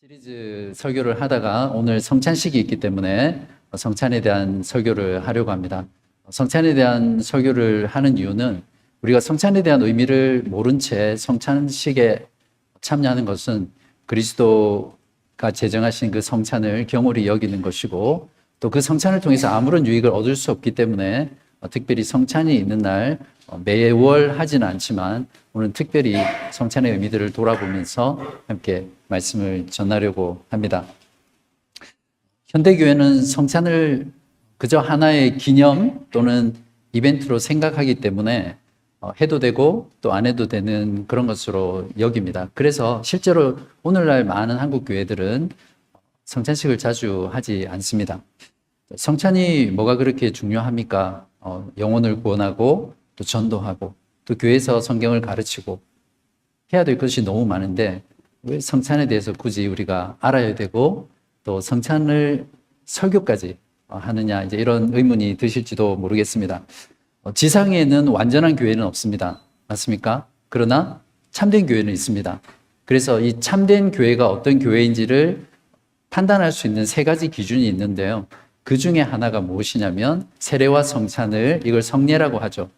시리즈 설교를 하다가 오늘 성찬식이 있기 때문에 성찬에 대한 설교를 하려고 합니다. 성찬에 대한 설교를 하는 이유는 우리가 성찬에 대한 의미를 모른 채 성찬식에 참여하는 것은 그리스도가 제정하신 그 성찬을 경홀히 여기는 것이고, 또 그 성찬을 통해서 아무런 유익을 얻을 수 없기 때문에 특별히 성찬이 있는 날 매월 하지는 않지만 오늘 특별히 성찬의 의미들을 돌아보면서 함께 말씀을 전하려고 합니다. 현대교회는 성찬을 그저 하나의 기념 또는 이벤트로 생각하기 때문에 해도 되고 또 안 해도 되는 그런 것으로 여깁니다. 그래서 실제로 오늘날 많은 한국 교회들은 성찬식을 자주 하지 않습니다. 성찬이 뭐가 그렇게 중요합니까? 영혼을 구원하고 또 전도하고 또 교회에서 성경을 가르치고 해야 될 것이 너무 많은데 왜 성찬에 대해서 굳이 우리가 알아야 되고 또 성찬을 설교까지 하느냐, 이제 이런 의문이 드실지도 모르겠습니다. 지상에는 완전한 교회는 없습니다. 맞습니까? 그러나 참된 교회는 있습니다. 그래서 이 참된 교회가 어떤 교회인지를 판단할 수 있는 세 가지 기준이 있는데요. 그 중에 하나가 무엇이냐면 세례와 성찬을, 이걸 성례라고 하죠.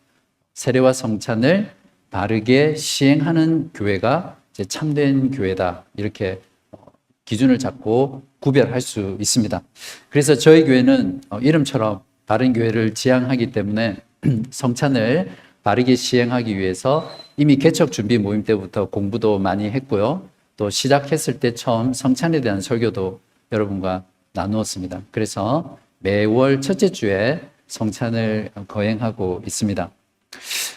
세례와 성찬을 바르게 시행하는 교회가 이제 참된 교회다, 이렇게 기준을 잡고 구별할 수 있습니다. 그래서 저희 교회는 이름처럼 바른 교회를 지향하기 때문에 성찬을 바르게 시행하기 위해서 이미 개척 준비 모임 때부터 공부도 많이 했고요. 또 시작했을 때 처음 성찬에 대한 설교도 여러분과 나누었습니다. 그래서 매월 첫째 주에 성찬을 거행하고 있습니다.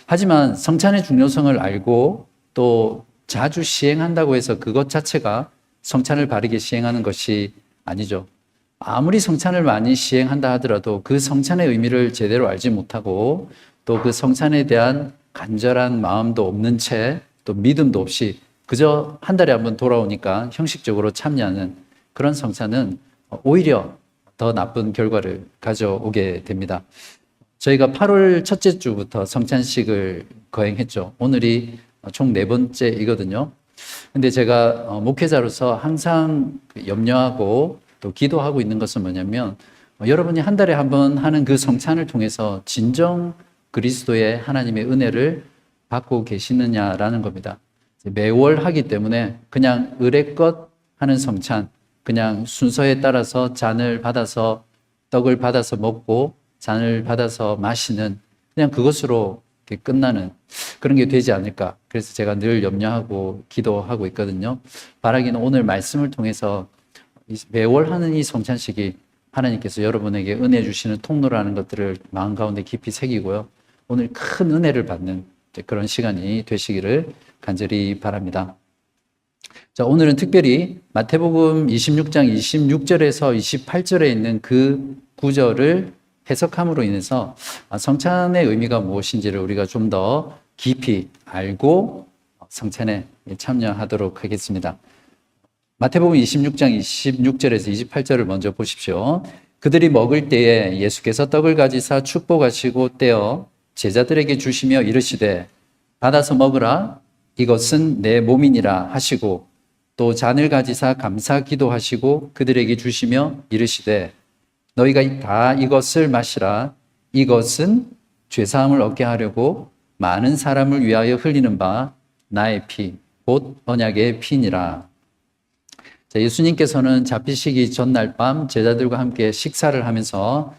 하지만 성찬의 중요성을 알고 또 자주 시행한다고 해서 그것 자체가 성찬을 바르게 시행하는 것이 아니죠. 아무리 성찬을 많이 시행한다 하더라도 그 성찬의 의미를 제대로 알지 못하고 또 그 성찬에 대한 간절한 마음도 없는 채 또 믿음도 없이 그저 한 달에 한번 돌아오니까 형식적으로 참여하는 그런 성찬은 오히려 더 나쁜 결과를 가져오게 됩니다. 저희가 8월 첫째 주부터 성찬식을 거행했죠. 오늘이 총 4번째이거든요. 근데 제가 목회자로서 항상 염려하고 또 기도하고 있는 것은 뭐냐면 여러분이 한 달에 한 번 하는 그 성찬을 통해서 진정 그리스도의 하나님의 은혜를 받고 계시느냐라는 겁니다. 매월 하기 때문에 그냥 의례껏 하는 성찬, 그냥 순서에 따라서 잔을 받아서 떡을 받아서 먹고 잔을 받아서 마시는 그냥 그것으로 끝나는 그런 게 되지 않을까. 그래서 제가 늘 염려하고 기도하고 있거든요. 바라기는 오늘 말씀을 통해서 매월 하는 이 성찬식이 하나님께서 여러분에게 은혜 주시는 통로라는 것들을 마음 가운데 깊이 새기고요. 오늘 큰 은혜를 받는 그런 시간이 되시기를 간절히 바랍니다. 자, 오늘은 특별히 마태복음 26장 26절에서 28절에 있는 그 구절을 해석함으로 인해서 성찬의 의미가 무엇인지를 우리가 좀 더 깊이 알고 성찬에 참여하도록 하겠습니다. 마태복음 26장 26절에서 28절을 먼저 보십시오. 그들이 먹을 때에 예수께서 떡을 가지사 축복하시고 떼어 제자들에게 주시며 이르시되 받아서 먹으라, 이것은 내 몸이니라 하시고 또 잔을 가지사 감사 기도하시고 그들에게 주시며 이르시되 너희가 다 이것을 마시라, 이것은 죄사함을 얻게 하려고 많은 사람을 위하여 흘리는 바 나의 피, 곧 언약의 피니라. 자, 예수님께서는 잡히시기 전날 밤 제자들과 함께 식사를 하면서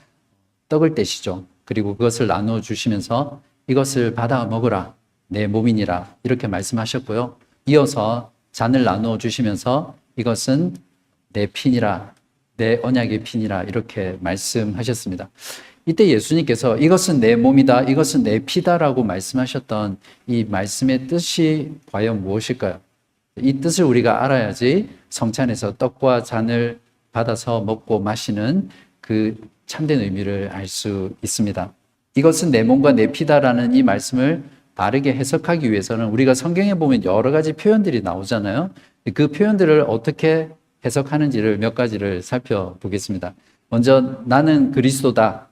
떡을 떼시죠. 그리고 그것을 나누어 주시면서 이것을 받아 먹으라, 내 몸이니라, 이렇게 말씀하셨고요. 이어서 잔을 나누어 주시면서 이것은 내 피니라, 내 언약의 피니라, 이렇게 말씀하셨습니다. 이때 예수님께서 이것은 내 몸이다, 이것은 내 피다라고 말씀하셨던 이 말씀의 뜻이 과연 무엇일까요? 이 뜻을 우리가 알아야지 성찬에서 떡과 잔을 받아서 먹고 마시는 그 참된 의미를 알 수 있습니다. 이것은 내 몸과 내 피다라는 이 말씀을 바르게 해석하기 위해서는 우리가 성경에 보면 여러 가지 표현들이 나오잖아요. 그 표현들을 어떻게 해석하는지를 몇 가지를 살펴보겠습니다. 먼저 나는 그리스도다,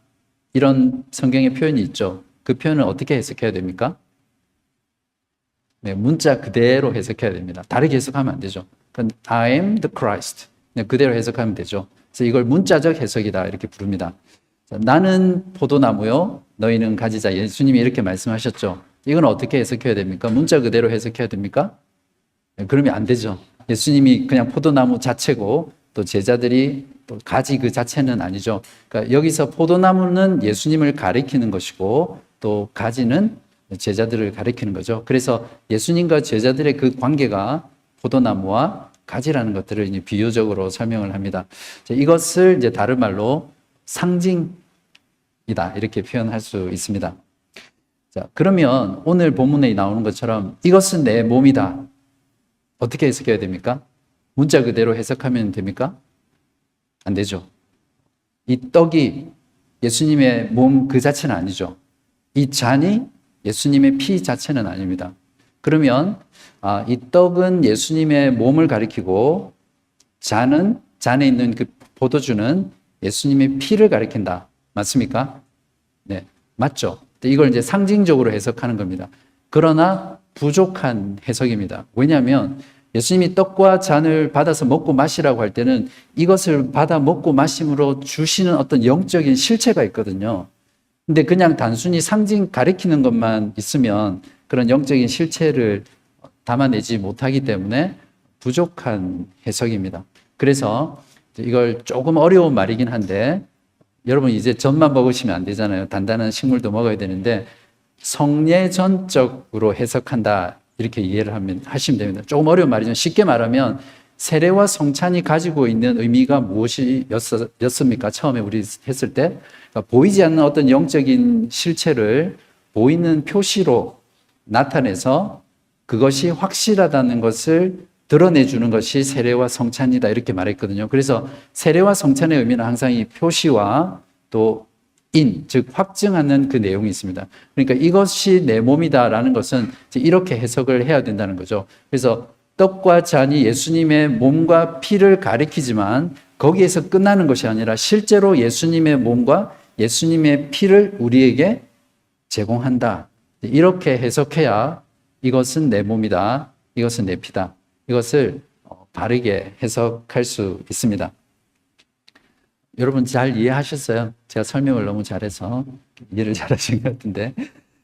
이런 성경의 표현이 있죠. 그 표현을 어떻게 해석해야 됩니까? 네, 문자 그대로 해석해야 됩니다. 다르게 해석하면 안 되죠. I am the Christ. 그대로 해석하면 되죠. 그래서 이걸 문자적 해석이다 이렇게 부릅니다. 자, 나는 포도나무요, 너희는 가지자. 예수님이 이렇게 말씀하셨죠. 이건 어떻게 해석해야 됩니까? 문자 그대로 해석해야 됩니까? 그러면 안 되죠. 예수님이 그냥 포도나무 자체고 또 제자들이 또 가지 그 자체는 아니죠. 그러니까 여기서 포도나무는 예수님을 가리키는 것이고 또 가지는 제자들을 가리키는 거죠. 그래서 예수님과 제자들의 그 관계가 포도나무와 가지라는 것들을 이제 비유적으로 설명을 합니다. 이것을 이제 다른 말로 상징이다 이렇게 표현할 수 있습니다. 자, 그러면 오늘 본문에 나오는 것처럼 이것은 내 몸이다. 어떻게 해석해야 됩니까? 문자 그대로 해석하면 됩니까? 안 되죠. 이 떡이 예수님의 몸 그 자체는 아니죠. 이 잔이 예수님의 피 자체는 아닙니다. 그러면 이 떡은 예수님의 몸을 가리키고 잔에 있는 그 포도주는 예수님의 피를 가리킨다. 맞습니까? 네, 맞죠. 이걸 이제 상징적으로 해석하는 겁니다. 그러나 부족한 해석입니다. 왜냐하면 예수님이 떡과 잔을 받아서 먹고 마시라고 할 때는 이것을 받아 먹고 마심으로 주시는 어떤 영적인 실체가 있거든요. 근데 그냥 단순히 상징 가리키는 것만 있으면 그런 영적인 실체를 담아내지 못하기 때문에 부족한 해석입니다. 그래서 이걸 조금 어려운 말이긴 한데 여러분 이제 전만 먹으시면 안 되잖아요. 단단한 식물도 먹어야 되는데 성례전적으로 해석한다 이렇게 이해를 하시면 됩니다. 조금 어려운 말이죠. 쉽게 말하면 세례와 성찬이 가지고 있는 의미가 무엇이었습니까? 처음에 우리 했을 때 그러니까 보이지 않는 어떤 영적인 실체를 보이는 표시로 나타내서 그것이 확실하다는 것을 드러내주는 것이 세례와 성찬이다 이렇게 말했거든요. 그래서 세례와 성찬의 의미는 항상 이 표시와 또 즉 확증하는 그 내용이 있습니다. 그러니까 이것이 내 몸이다라는 것은 이렇게 해석을 해야 된다는 거죠. 그래서 떡과 잔이 예수님의 몸과 피를 가리키지만 거기에서 끝나는 것이 아니라 실제로 예수님의 몸과 예수님의 피를 우리에게 제공한다. 이렇게 해석해야 이것은 내 몸이다. 이것은 내 피다. 이것을 바르게 해석할 수 있습니다. 여러분 잘 이해하셨어요? 제가 설명을 너무 잘해서 이해를 잘하신 것 같은데.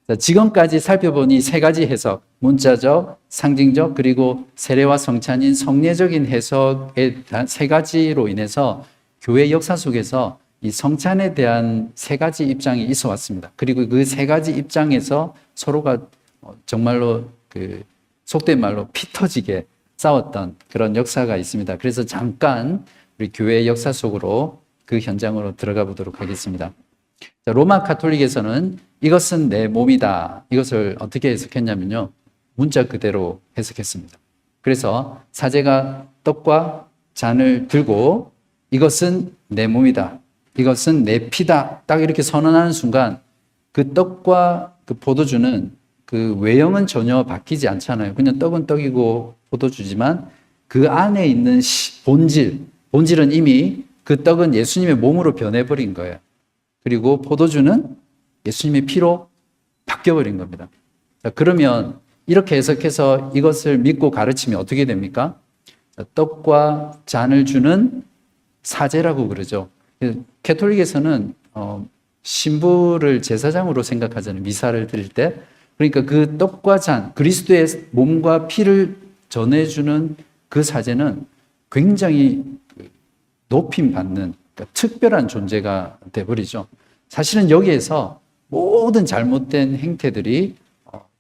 자, 지금까지 살펴본 이 세 가지 해석, 문자적, 상징적, 그리고 세례와 성찬인 성례적인 해석의 세 가지로 인해서 교회 역사 속에서 이 성찬에 대한 세 가지 입장이 있어 왔습니다. 그리고 그 세 가지 입장에서 서로가 정말로 속된 말로 피 터지게 싸웠던 그런 역사가 있습니다. 그래서 잠깐 우리 교회의 역사 속으로 그 현장으로 들어가 보도록 하겠습니다. 자, 로마 가톨릭에서는 이것은 내 몸이다. 이것을 어떻게 해석했냐면요. 문자 그대로 해석했습니다. 그래서 사제가 떡과 잔을 들고 이것은 내 몸이다. 이것은 내 피다. 딱 이렇게 선언하는 순간 그 떡과 그 포도주는 그 외형은 전혀 바뀌지 않잖아요. 그냥 떡은 떡이고 포도주지만 그 안에 있는 본질은 이미 그 떡은 예수님의 몸으로 변해버린 거예요. 그리고 포도주는 예수님의 피로 바뀌어버린 겁니다. 자, 그러면 이렇게 해석해서 이것을 믿고 가르치면 어떻게 됩니까? 자, 떡과 잔을 주는 사제라고 그러죠. 가톨릭에서는 신부를 제사장으로 생각하잖아요. 미사를 드릴 때. 그러니까 그 떡과 잔, 그리스도의 몸과 피를 전해주는 그 사제는 굉장히 높임받는 그러니까 특별한 존재가 돼버리죠. 사실은 여기에서 모든 잘못된 행태들이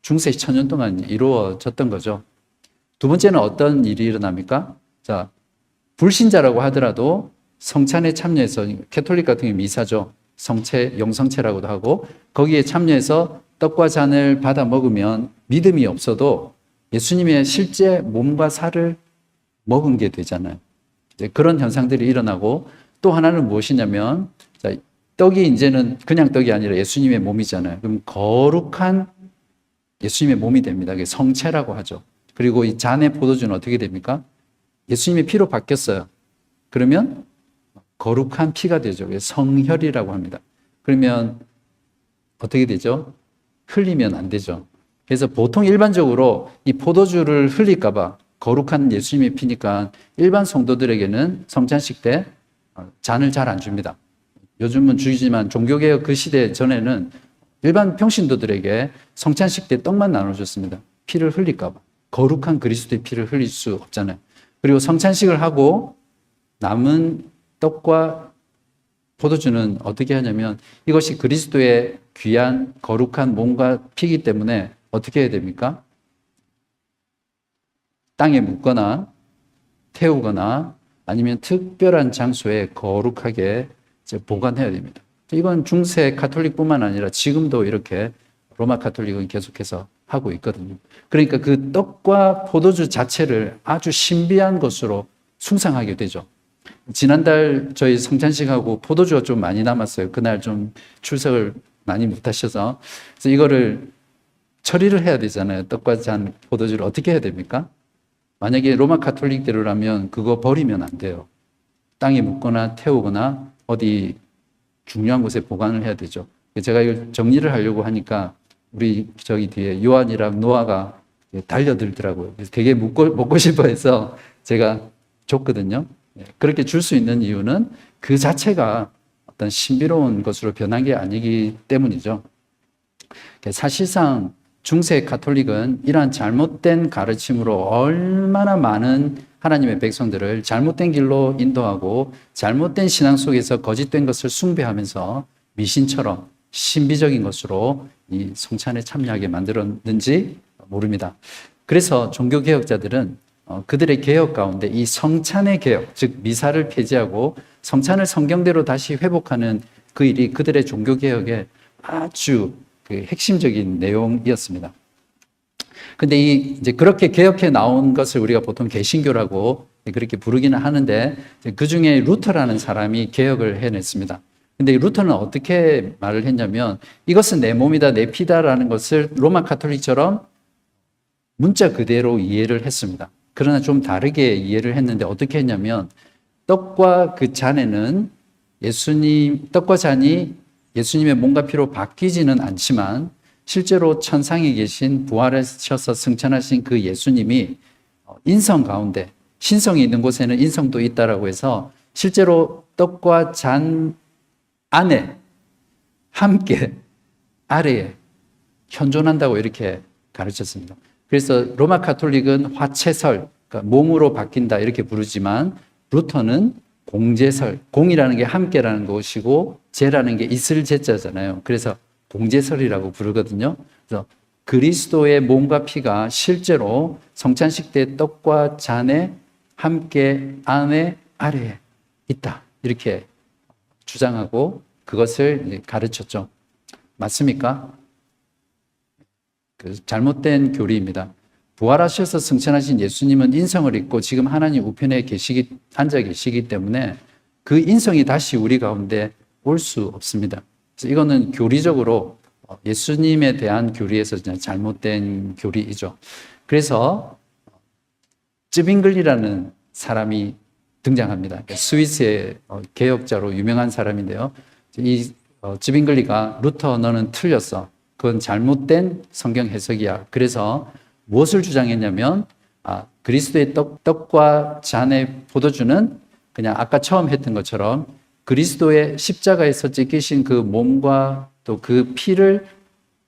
중세 1000년 동안 이루어졌던 거죠. 두 번째는 어떤 일이 일어납니까? 자, 불신자라고 하더라도 성찬에 참여해서 가톨릭 같은 게 미사죠. 영성체라고도 하고 거기에 참여해서 떡과 잔을 받아 먹으면 믿음이 없어도 예수님의 실제 몸과 살을 먹은 게 되잖아요. 그런 현상들이 일어나고 또 하나는 무엇이냐면 자, 떡이 이제는 그냥 떡이 아니라 예수님의 몸이잖아요. 그럼 거룩한 예수님의 몸이 됩니다. 그게 성체라고 하죠. 그리고 이 잔의 포도주는 어떻게 됩니까? 예수님의 피로 바뀌었어요. 그러면 거룩한 피가 되죠. 성혈이라고 합니다. 그러면 어떻게 되죠? 흘리면 안 되죠. 그래서 보통 일반적으로 이 포도주를 흘릴까 봐 거룩한 예수님의 피니까 일반 성도들에게는 성찬식 때 잔을 잘 안 줍니다. 요즘은 주지만 종교개혁 그 시대 전에는 일반 평신도들에게 성찬식 때 떡만 나눠줬습니다. 피를 흘릴까 봐. 거룩한 그리스도의 피를 흘릴 수 없잖아요. 그리고 성찬식을 하고 남은 떡과 포도주는 어떻게 하냐면 이것이 그리스도의 귀한 거룩한 몸과 피이기 때문에 어떻게 해야 됩니까? 땅에 묻거나 태우거나 아니면 특별한 장소에 거룩하게 보관해야 됩니다. 이건 중세 가톨릭뿐만 아니라 지금도 이렇게 로마 가톨릭은 계속해서 하고 있거든요. 그러니까 그 떡과 포도주 자체를 아주 신비한 것으로 숭상하게 되죠. 지난달 저희 성찬식하고 포도주가 좀 많이 남았어요. 그날 좀 출석을 많이 못 하셔서. 그래서 이거를 처리를 해야 되잖아요. 떡과 잔 포도주를 어떻게 해야 됩니까? 만약에 로마 가톨릭대로라면 그거 버리면 안 돼요. 땅에 묻거나 태우거나 어디 중요한 곳에 보관을 해야 되죠. 제가 이걸 정리를 하려고 하니까 우리 저기 뒤에 요한이랑 노아가 달려들더라고요. 그래서 되게 먹고 싶어 해서 제가 줬거든요. 그렇게 줄 수 있는 이유는 그 자체가 어떤 신비로운 것으로 변한 게 아니기 때문이죠. 사실상 중세 가톨릭은 이러한 잘못된 가르침으로 얼마나 많은 하나님의 백성들을 잘못된 길로 인도하고 잘못된 신앙 속에서 거짓된 것을 숭배하면서 미신처럼 신비적인 것으로 이 성찬에 참여하게 만들었는지 모릅니다. 그래서 종교개혁자들은 그들의 개혁 가운데 이 성찬의 개혁, 즉 미사를 폐지하고 성찬을 성경대로 다시 회복하는 그 일이 그들의 종교개혁의 아주 핵심적인 내용이었습니다. 근데 이제 그렇게 개혁해 나온 것을 우리가 보통 개신교라고 그렇게 부르기는 하는데 그 중에 루터라는 사람이 개혁을 해냈습니다. 근데 루터는 어떻게 말을 했냐면 이것은 내 몸이다, 내 피다라는 것을 로마 가톨릭처럼 문자 그대로 이해를 했습니다. 그러나 좀 다르게 이해를 했는데 어떻게 했냐면 떡과 그 잔에는 떡과 잔이 예수님의 몸과 피로 바뀌지는 않지만 실제로 천상에 계신 부활하셔서 승천하신 그 예수님이 인성 가운데 신성이 있는 곳에는 인성도 있다라고 해서 실제로 떡과 잔 안에 함께 아래에 현존한다고 이렇게 가르쳤습니다. 그래서 로마 가톨릭은 화채설, 그러니까 몸으로 바뀐다 이렇게 부르지만 루터는 공제설, 공이라는 게 함께라는 것이고 제라는 게 있을 제자잖아요. 그래서 공제설이라고 부르거든요. 그래서 그리스도의 몸과 피가 실제로 성찬식 때 떡과 잔에 함께 안에 아래에 있다. 이렇게 주장하고 그것을 가르쳤죠. 맞습니까? 잘못된 교리입니다. 부활하셔서 승천하신 예수님은 인성을 입고 지금 하나님 우편에 앉아 계시기 때문에 그 인성이 다시 우리 가운데 올 수 없습니다. 그래서 이거는 교리적으로 예수님에 대한 교리에서 잘못된 교리이죠. 그래서 쯔빙글리라는 사람이 등장합니다. 스위스의 개혁자로 유명한 사람인데요. 이 쯔빙글리가 루터 너는 틀렸어. 그건 잘못된 성경 해석이야. 그래서 무엇을 주장했냐면 그리스도의 떡과 잔의 포도주는 그냥 아까 처음 했던 것처럼 그리스도의 십자가에서 찢기신 그 몸과 또 그 피를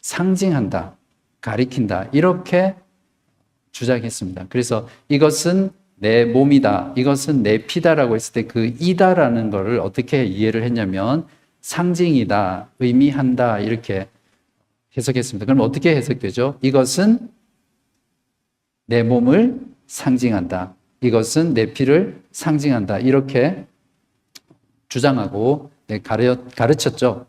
상징한다, 가리킨다 이렇게 주장했습니다. 그래서 이것은 내 몸이다, 이것은 내 피다라고 했을 때 그 이다라는 것을 어떻게 이해를 했냐면 상징이다, 의미한다 이렇게 해석했습니다. 그럼 어떻게 해석되죠? 이것은 내 몸을 상징한다. 이것은 내 피를 상징한다. 이렇게 주장하고 가르쳤죠.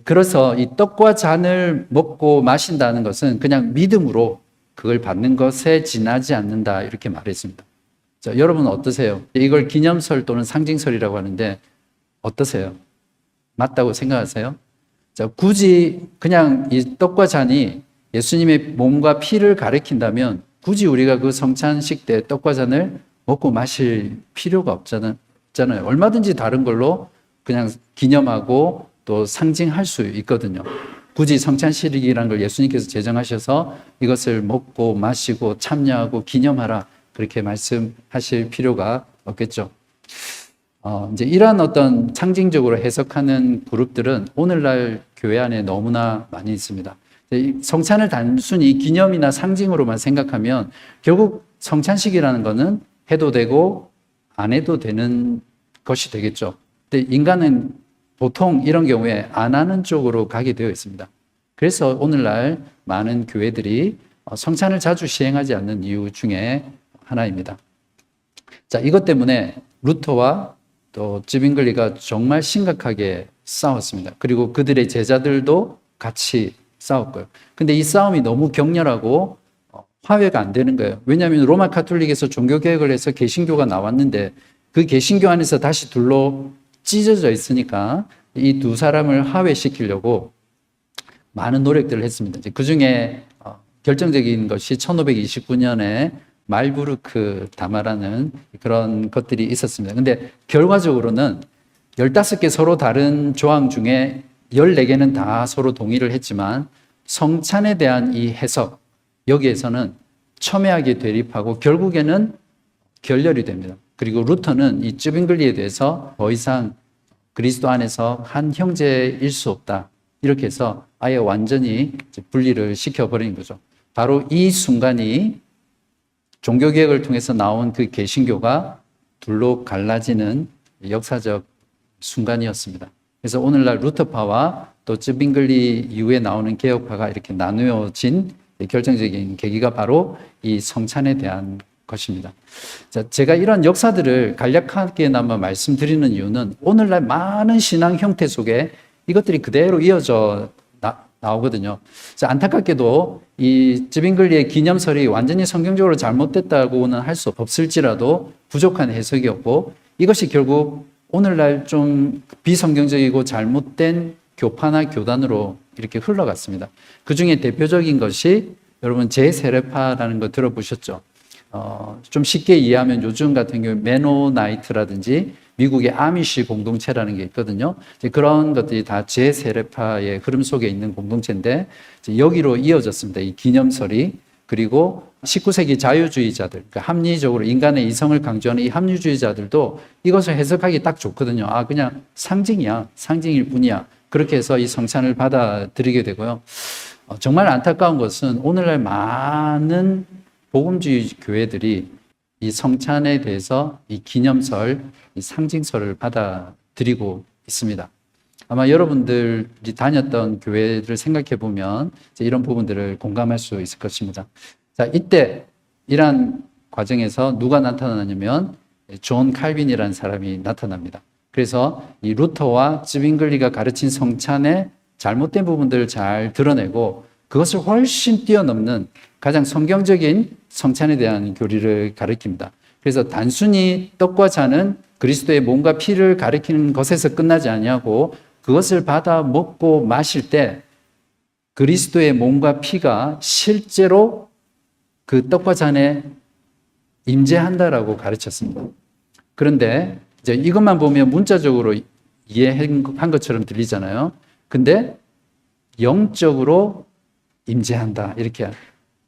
그래서 이 떡과 잔을 먹고 마신다는 것은 그냥 믿음으로 그걸 받는 것에 지나지 않는다. 이렇게 말했습니다. 자, 여러분은 어떠세요? 이걸 기념설 또는 상징설이라고 하는데 어떠세요? 맞다고 생각하세요? 자, 굳이 그냥 이 떡과 잔이 예수님의 몸과 피를 가리킨다면 굳이 우리가 그 성찬식 때 떡과 잔을 먹고 마실 필요가 없잖아요. 얼마든지 다른 걸로 그냥 기념하고 또 상징할 수 있거든요. 굳이 성찬식이라는 걸 예수님께서 제정하셔서 이것을 먹고 마시고 참여하고 기념하라 그렇게 말씀하실 필요가 없겠죠. 이제 이러한 어떤 상징적으로 해석하는 그룹들은 오늘날 교회 안에 너무나 많이 있습니다. 성찬을 단순히 기념이나 상징으로만 생각하면 결국 성찬식이라는 것은 해도 되고 안 해도 되는 것이 되겠죠. 근데 인간은 보통 이런 경우에 안 하는 쪽으로 가게 되어 있습니다. 그래서 오늘날 많은 교회들이 성찬을 자주 시행하지 않는 이유 중에 하나입니다. 자, 이것 때문에 루터와 또 쯔빙글리가 정말 심각하게 싸웠습니다. 그리고 그들의 제자들도 같이 싸웠고요. 근데 이 싸움이 너무 격렬하고 화해가 안 되는 거예요. 왜냐하면 로마 카톨릭에서 종교개혁을 해서 개신교가 나왔는데 그 개신교 안에서 다시 둘로 찢어져 있으니까 이 두 사람을 화해시키려고 많은 노력들을 했습니다. 그 중에 결정적인 것이 1529년에 말부르크 담화라는 그런 것들이 있었습니다. 근데 결과적으로는 15개 서로 다른 조항 중에 14개는 다 서로 동의를 했지만 성찬에 대한 이 해석, 여기에서는 첨예하게 대립하고 결국에는 결렬이 됩니다. 그리고 루터는 이 쯔빙글리에 대해서 더 이상 그리스도 안에서 한 형제일 수 없다. 이렇게 해서 아예 완전히 분리를 시켜버린 거죠. 바로 이 순간이 종교개혁을 통해서 나온 그 개신교가 둘로 갈라지는 역사적 순간이었습니다. 그래서 오늘날 루터파와 또 쯔빙글리 이후에 나오는 개혁파가 이렇게 나누어진 결정적인 계기가 바로 이 성찬에 대한 것입니다. 자, 제가 이런 역사들을 간략하게나마 말씀드리는 이유는 오늘날 많은 신앙 형태 속에 이것들이 그대로 이어져 나오거든요. 안타깝게도 이 쯔빙글리의 기념설이 완전히 성경적으로 잘못됐다고는 할 수 없을지라도 부족한 해석이었고 이것이 결국 오늘날 좀 비성경적이고 잘못된 교파나 교단으로 이렇게 흘러갔습니다. 그 중에 대표적인 것이 여러분 제세례파라는 거 들어보셨죠? 좀 쉽게 이해하면 요즘 같은 경우 메노나이트라든지 미국의 아미시 공동체라는 게 있거든요. 그런 것들이 다 제세례파의 흐름 속에 있는 공동체인데 여기로 이어졌습니다. 이 기념설이. 그리고 19세기 자유주의자들, 그러니까 합리적으로 인간의 이성을 강조하는 이 합리주의자들도 이것을 해석하기 딱 좋거든요. 그냥 상징이야. 상징일 뿐이야. 그렇게 해서 이 성찬을 받아들이게 되고요. 정말 안타까운 것은 오늘날 많은 복음주의 교회들이 이 성찬에 대해서 이 기념설, 이 상징설을 받아들이고 있습니다. 아마 여러분들이 다녔던 교회를 생각해 보면 이런 부분들을 공감할 수 있을 것입니다. 자, 이때 이러한 과정에서 누가 나타나냐면 존 칼빈이라는 사람이 나타납니다. 그래서 이 루터와 쯔빙글리가 가르친 성찬의 잘못된 부분들을 잘 드러내고 그것을 훨씬 뛰어넘는 가장 성경적인 성찬에 대한 교리를 가르칩니다. 그래서 단순히 떡과 잔은 그리스도의 몸과 피를 가리키는 것에서 끝나지 아니하고 그것을 받아 먹고 마실 때 그리스도의 몸과 피가 실제로 그 떡과 잔에 임재한다라고 가르쳤습니다. 그런데 이제 이것만 보면 문자적으로 이해한 것처럼 들리잖아요. 근데 영적으로 임재한다. 이렇게.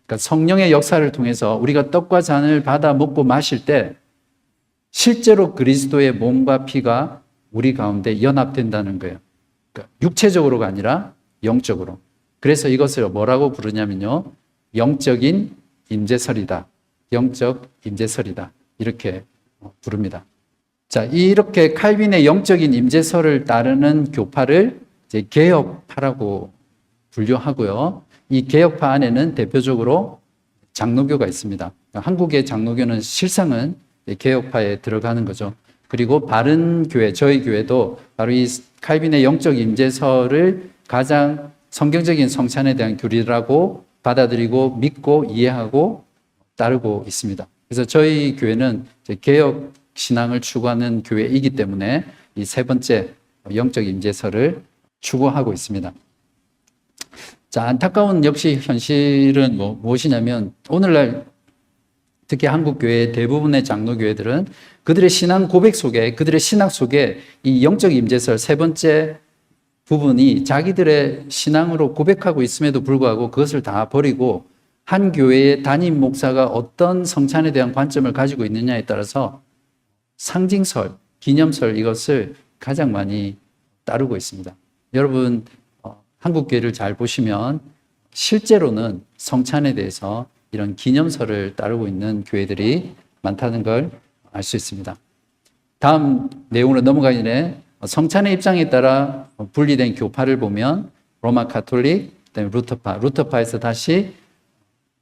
그러니까 성령의 역사를 통해서 우리가 떡과 잔을 받아 먹고 마실 때 실제로 그리스도의 몸과 피가 우리 가운데 연합된다는 거예요. 그러니까 육체적으로가 아니라 영적으로. 그래서 이것을 뭐라고 부르냐면요. 영적인 임재설이다. 영적 임재설이다. 이렇게 부릅니다. 자, 이렇게 칼빈의 영적인 임재설을 따르는 교파를 이제 개혁파라고 분류하고요. 이 개혁파 안에는 대표적으로 장로교가 있습니다. 한국의 장로교는 실상은 개혁파에 들어가는 거죠. 그리고 바른 교회, 저희 교회도 바로 이 칼빈의 영적 임재설을 가장 성경적인 성찬에 대한 교리라고 받아들이고 믿고 이해하고 따르고 있습니다. 그래서 저희 교회는 개혁 신앙을 추구하는 교회이기 때문에 이 세 번째 영적 임재설을 추구하고 있습니다. 자, 안타까운 역시 현실은 무엇이냐면 오늘날 특히 한국 교회 대부분의 장로교회들은 그들의 신앙 고백 속에 그들의 신학 속에 이 영적 임재설 세 번째 부분이 자기들의 신앙으로 고백하고 있음에도 불구하고 그것을 다 버리고 한 교회의 담임 목사가 어떤 성찬에 대한 관점을 가지고 있느냐에 따라서 상징설, 기념설 이것을 가장 많이 따르고 있습니다. 여러분 한국 교회를 잘 보시면 실제로는 성찬에 대해서 이런 기념설을 따르고 있는 교회들이 많다는 걸 알 수 있습니다. 다음 내용으로 넘어가기 전에 성찬의 입장에 따라 분리된 교파를 보면 로마 가톨릭, 그다음에 루터파에서 다시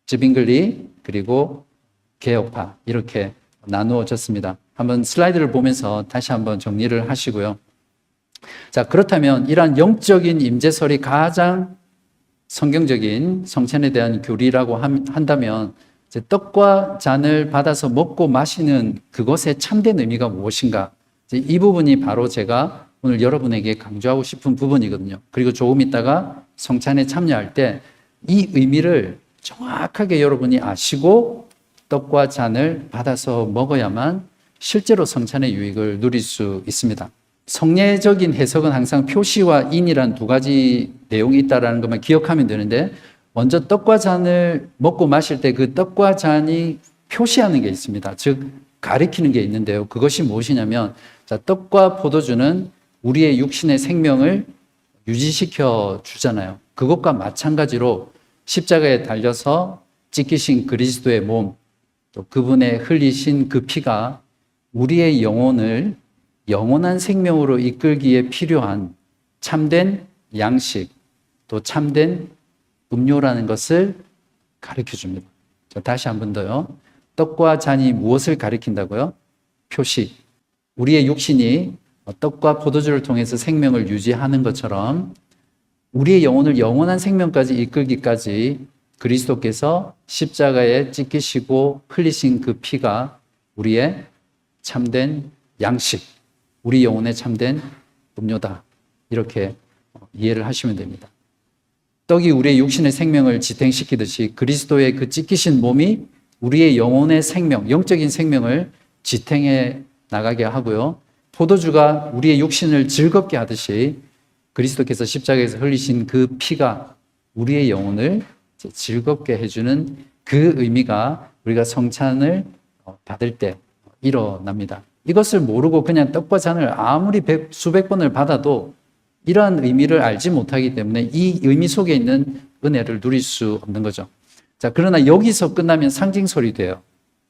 즈빙글리 그리고 개혁파 이렇게 나누어졌습니다. 한번 슬라이드를 보면서 다시 한번 정리를 하시고요. 자, 그렇다면 이러한 영적인 임재설이 가장 성경적인 성찬에 대한 교리라고 한다면 이제 떡과 잔을 받아서 먹고 마시는 그것의 참된 의미가 무엇인가? 이 부분이 바로 제가 오늘 여러분에게 강조하고 싶은 부분이거든요. 그리고 조금 있다가 성찬에 참여할 때 이 의미를 정확하게 여러분이 아시고 떡과 잔을 받아서 먹어야만 실제로 성찬의 유익을 누릴 수 있습니다. 성례적인 해석은 항상 표시와 인이란 두 가지 내용이 있다는 것만 기억하면 되는데 먼저 떡과 잔을 먹고 마실 때 그 떡과 잔이 표시하는 게 있습니다. 즉 가리키는 게 있는데요. 그것이 무엇이냐면 자, 떡과 포도주는 우리의 육신의 생명을 유지시켜 주잖아요. 그것과 마찬가지로 십자가에 달려서 찢기신 그리스도의 몸, 또 그분의 흘리신 그 피가 우리의 영혼을 영원한 생명으로 이끌기에 필요한 참된 양식, 또 참된 음료라는 것을 가르쳐 줍니다. 다시 한 번 더요. 떡과 잔이 무엇을 가리킨다고요? 표시. 우리의 육신이 떡과 포도주를 통해서 생명을 유지하는 것처럼 우리의 영혼을 영원한 생명까지 이끌기까지 그리스도께서 십자가에 찢기시고 흘리신 그 피가 우리의 참된 양식, 우리 영혼의 참된 음료다. 이렇게 이해를 하시면 됩니다. 떡이 우리의 육신의 생명을 지탱시키듯이 그리스도의 그 찢기신 몸이 우리의 영혼의 생명, 영적인 생명을 지탱해 나가게 하고요. 포도주가 우리의 육신을 즐겁게 하듯이 그리스도께서 십자가에서 흘리신 그 피가 우리의 영혼을 즐겁게 해주는 그 의미가 우리가 성찬을 받을 때 일어납니다. 이것을 모르고 그냥 떡과 잔을 아무리 수백 번을 받아도 이러한 의미를 알지 못하기 때문에 이 의미 속에 있는 은혜를 누릴 수 없는 거죠. 자, 그러나 여기서 끝나면 상징설이 돼요.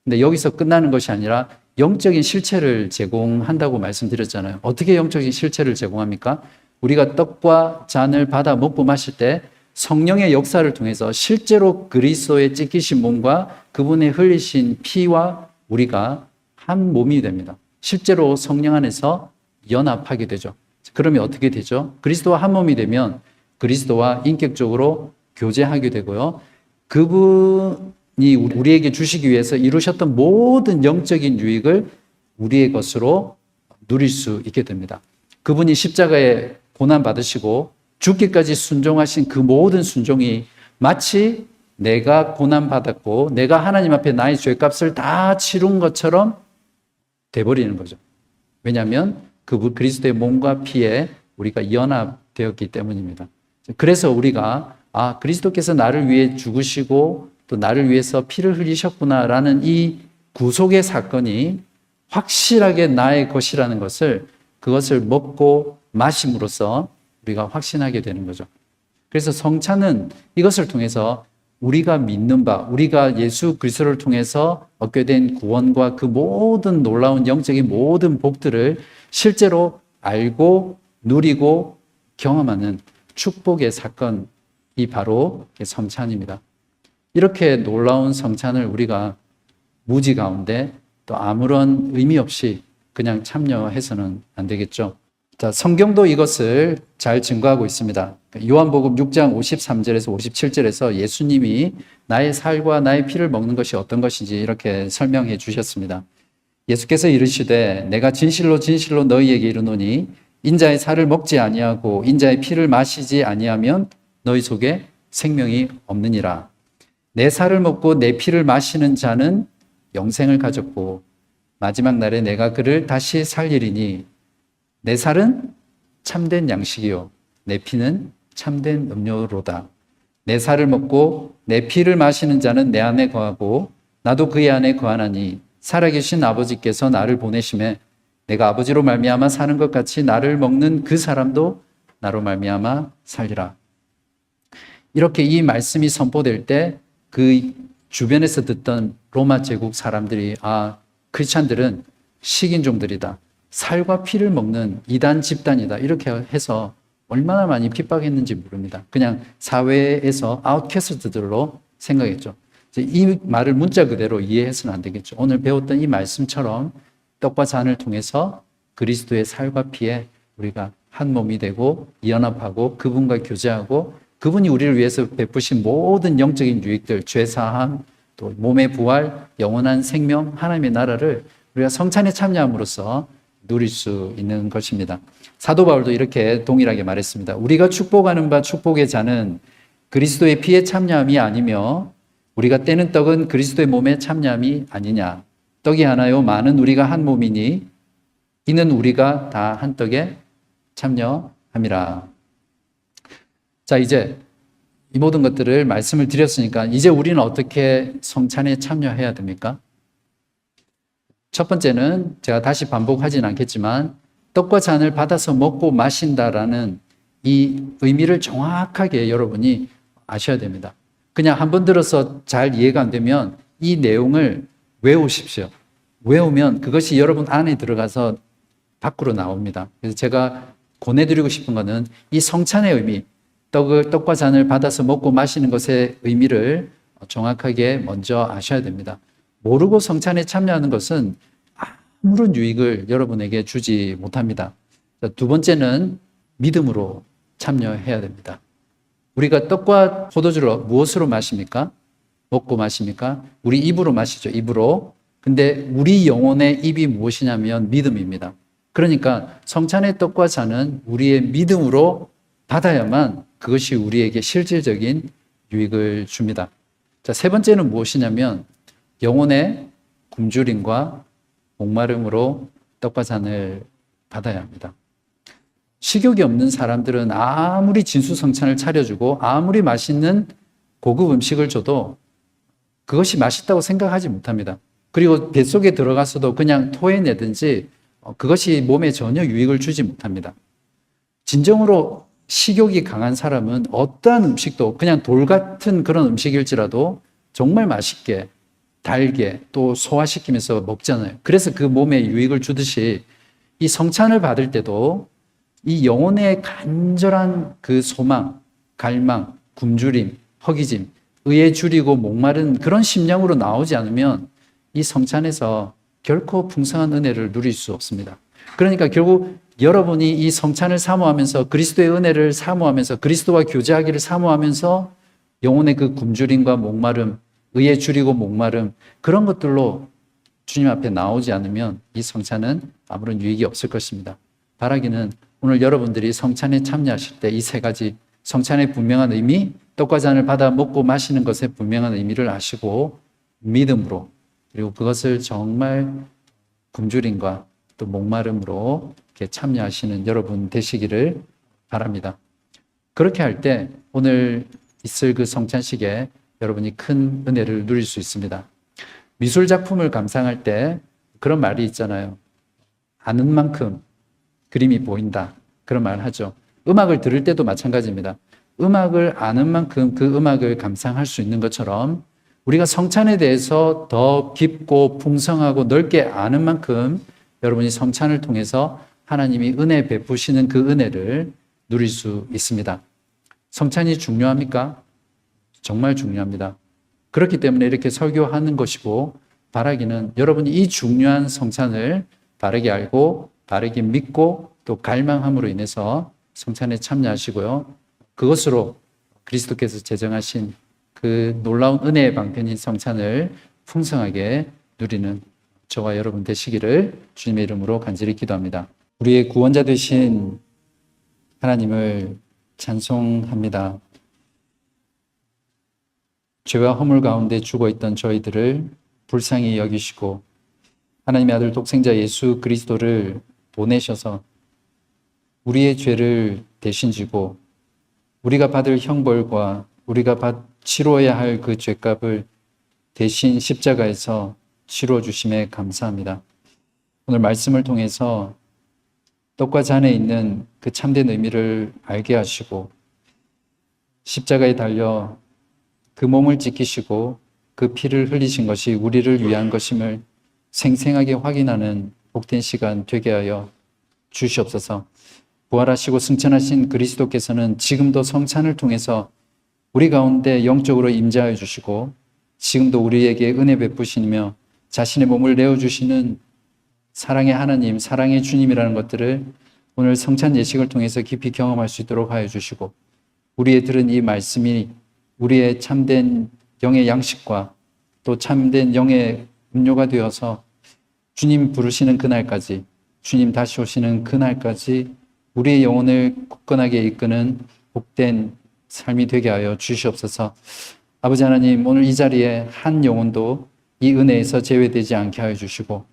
근데 여기서 끝나는 것이 아니라 영적인 실체를 제공한다고 말씀드렸잖아요. 어떻게 영적인 실체를 제공합니까? 우리가 떡과 잔을 받아 먹고 마실 때 성령의 역사를 통해서 실제로 그리스도의 찢기신 몸과 그분의 흘리신 피와 우리가 한 몸이 됩니다. 실제로 성령 안에서 연합하게 되죠. 그러면 어떻게 되죠? 그리스도와 한 몸이 되면 그리스도와 인격적으로 교제하게 되고요. 그분이 우리에게 주시기 위해서 이루셨던 모든 영적인 유익을 우리의 것으로 누릴 수 있게 됩니다. 그분이 십자가에 고난받으시고 죽기까지 순종하신 그 모든 순종이 마치 내가 고난받았고 내가 하나님 앞에 나의 죄값을 다 치른 것처럼 돼버리는 거죠. 왜냐하면 그 그리스도의 몸과 피에 우리가 연합되었기 때문입니다. 그래서 우리가 그리스도께서 나를 위해 죽으시고 또 나를 위해서 피를 흘리셨구나라는 이 구속의 사건이 확실하게 나의 것이라는 것을 그것을 먹고 마심으로써 우리가 확신하게 되는 거죠. 그래서 성찬은 이것을 통해서 우리가 믿는 바, 우리가 예수 그리스도를 통해서 얻게 된 구원과 그 모든 놀라운 영적인 모든 복들을 실제로 알고 누리고 경험하는 축복의 사건이 바로 성찬입니다. 이렇게 놀라운 성찬을 우리가 무지 가운데 또 아무런 의미 없이 그냥 참여해서는 안 되겠죠. 자, 성경도 이것을 잘 증거하고 있습니다. 요한복음 6장 53절에서 57절에서 예수님이 나의 살과 나의 피를 먹는 것이 어떤 것인지 이렇게 설명해 주셨습니다. 예수께서 이르시되 내가 진실로 진실로 너희에게 이르노니 인자의 살을 먹지 아니하고 인자의 피를 마시지 아니하면 너희 속에 생명이 없느니라. 내 살을 먹고 내 피를 마시는 자는 영생을 가졌고 마지막 날에 내가 그를 다시 살리리니 내 살은 참된 양식이요 내 피는 참된 음료로다. 내 살을 먹고 내 피를 마시는 자는 내 안에 거하고 나도 그의 안에 거하나니 살아계신 아버지께서 나를 보내심에 내가 아버지로 말미암아 사는 것 같이 나를 먹는 그 사람도 나로 말미암아 살리라. 이렇게 이 말씀이 선포될 때 그 주변에서 듣던 로마 제국 사람들이 크리스찬들은 식인종들이다. 살과 피를 먹는 이단 집단이다. 이렇게 해서 얼마나 많이 핍박했는지 모릅니다. 그냥 사회에서 아웃캐스트들로 생각했죠. 이 말을 문자 그대로 이해해서는 안 되겠죠. 오늘 배웠던 이 말씀처럼 떡과 잔을 통해서 그리스도의 살과 피에 우리가 한 몸이 되고 연합하고 그분과 교제하고 그분이 우리를 위해서 베푸신 모든 영적인 유익들, 죄사함, 또 몸의 부활, 영원한 생명, 하나님의 나라를 우리가 성찬에 참여함으로써 누릴 수 있는 것입니다. 사도 바울도 이렇게 동일하게 말했습니다. 우리가 축복하는 바 축복의 잔은 그리스도의 피에 참여함이 아니며 우리가 떼는 떡은 그리스도의 몸에 참여함이 아니냐. 떡이 하나요 많은 우리가 한 몸이니 이는 우리가 다 한 떡에 참여함이라. 자, 이제 이 모든 것들을 말씀을 드렸으니까 이제 우리는 어떻게 성찬에 참여해야 됩니까? 첫 번째는 제가 다시 반복하진 않겠지만 떡과 잔을 받아서 먹고 마신다라는 이 의미를 정확하게 여러분이 아셔야 됩니다. 그냥 한 번 들어서 잘 이해가 안 되면 이 내용을 외우십시오. 외우면 그것이 여러분 안에 들어가서 밖으로 나옵니다. 그래서 제가 권해드리고 싶은 것은 이 성찬의 의미, 떡과 잔을 받아서 먹고 마시는 것의 의미를 정확하게 먼저 아셔야 됩니다. 모르고 성찬에 참여하는 것은 아무런 유익을 여러분에게 주지 못합니다. 두 번째는 믿음으로 참여해야 됩니다. 우리가 떡과 포도주를 무엇으로 마십니까? 먹고 마십니까? 우리 입으로 마시죠. 입으로. 근데 우리 영혼의 입이 무엇이냐면 믿음입니다. 그러니까 성찬의 떡과 잔은 우리의 믿음으로 받아야만 그것이 우리에게 실질적인 유익을 줍니다. 자, 세 번째는 무엇이냐면 영혼의 굶주림과 목마름으로 떡과 잔을 받아야 합니다. 식욕이 없는 사람들은 아무리 진수성찬을 차려주고 아무리 맛있는 고급 음식을 줘도 그것이 맛있다고 생각하지 못합니다. 그리고 뱃속에 들어가서도 그냥 토해내든지 그것이 몸에 전혀 유익을 주지 못합니다. 진정으로 식욕이 강한 사람은 어떠한 음식도 그냥 돌 같은 그런 음식일지라도 정말 맛있게 달게 또 소화시키면서 먹잖아요. 그래서 그 몸에 유익을 주듯이 이 성찬을 받을 때도 이 영혼의 간절한 그 소망, 갈망, 굶주림, 허기짐, 의에 줄이고 목마른 그런 심령으로 나오지 않으면 이 성찬에서 결코 풍성한 은혜를 누릴 수 없습니다. 그러니까 결국 여러분이 이 성찬을 사모하면서 그리스도의 은혜를 사모하면서 그리스도와 교제하기를 사모하면서 영혼의 그 굶주림과 목마름, 의에 줄이고 목마름 그런 것들로 주님 앞에 나오지 않으면 이 성찬은 아무런 유익이 없을 것입니다. 바라기는 오늘 여러분들이 성찬에 참여하실 때 이 세 가지 성찬의 분명한 의미, 떡과 잔을 받아 먹고 마시는 것의 분명한 의미를 아시고 믿음으로 그리고 그것을 정말 굶주림과 또 목마름으로 이렇게 참여하시는 여러분 되시기를 바랍니다. 그렇게 할 때 오늘 있을 그 성찬식에 여러분이 큰 은혜를 누릴 수 있습니다. 미술 작품을 감상할 때 그런 말이 있잖아요. 아는 만큼 그림이 보인다. 그런 말 하죠. 음악을 들을 때도 마찬가지입니다. 음악을 아는 만큼 그 음악을 감상할 수 있는 것처럼 우리가 성찬에 대해서 더 깊고 풍성하고 넓게 아는 만큼 여러분이 성찬을 통해서 하나님이 은혜 베푸시는 그 은혜를 누릴 수 있습니다. 성찬이 중요합니까? 정말 중요합니다. 그렇기 때문에 이렇게 설교하는 것이고 바라기는 여러분이 이 중요한 성찬을 바르게 알고 바르게 믿고 또 갈망함으로 인해서 성찬에 참여하시고요. 그것으로 그리스도께서 제정하신 그 놀라운 은혜의 방편인 성찬을 풍성하게 누리는 저와 여러분 되시기를 주님의 이름으로 간절히 기도합니다. 우리의 구원자 되신 하나님을 찬송합니다. 죄와 허물 가운데 죽어있던 저희들을 불쌍히 여기시고 하나님의 아들 독생자 예수 그리스도를 보내셔서 우리의 죄를 대신 지고 우리가 받을 형벌과 우리가 치러야 할 그 죄값을 대신 십자가에서 치러 주심에 감사합니다. 오늘 말씀을 통해서 떡과 잔에 있는 그 참된 의미를 알게 하시고 십자가에 달려 그 몸을 지키시고 그 피를 흘리신 것이 우리를 위한 것임을 생생하게 확인하는 복된 시간 되게 하여 주시옵소서. 부활하시고 승천하신 그리스도께서는 지금도 성찬을 통해서 우리 가운데 영적으로 임재하여 주시고 지금도 우리에게 은혜 베푸시며 자신의 몸을 내어주시는 사랑의 하나님, 사랑의 주님이라는 것들을 오늘 성찬 예식을 통해서 깊이 경험할 수 있도록 하여 주시고 우리의 들은 이 말씀이 우리의 참된 영의 양식과 또 참된 영의 음료가 되어서 주님 부르시는 그날까지, 주님 다시 오시는 그날까지 우리의 영혼을 굳건하게 이끄는 복된 삶이 되게 하여 주시옵소서. 아버지 하나님, 오늘 이 자리에 한 영혼도 이 은혜에서 제외되지 않게 하여 주시고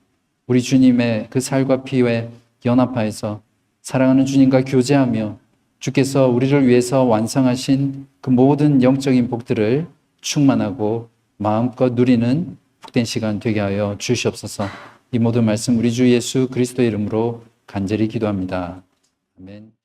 우리 주님의 그 살과 피에 연합하여서 사랑하는 주님과 교제하며 주께서 우리를 위해서 완성하신 그 모든 영적인 복들을 충만하고 마음껏 누리는 복된 시간 되게 하여 주시옵소서. 이 모든 말씀 우리 주 예수 그리스도의 이름으로 간절히 기도합니다. 아멘.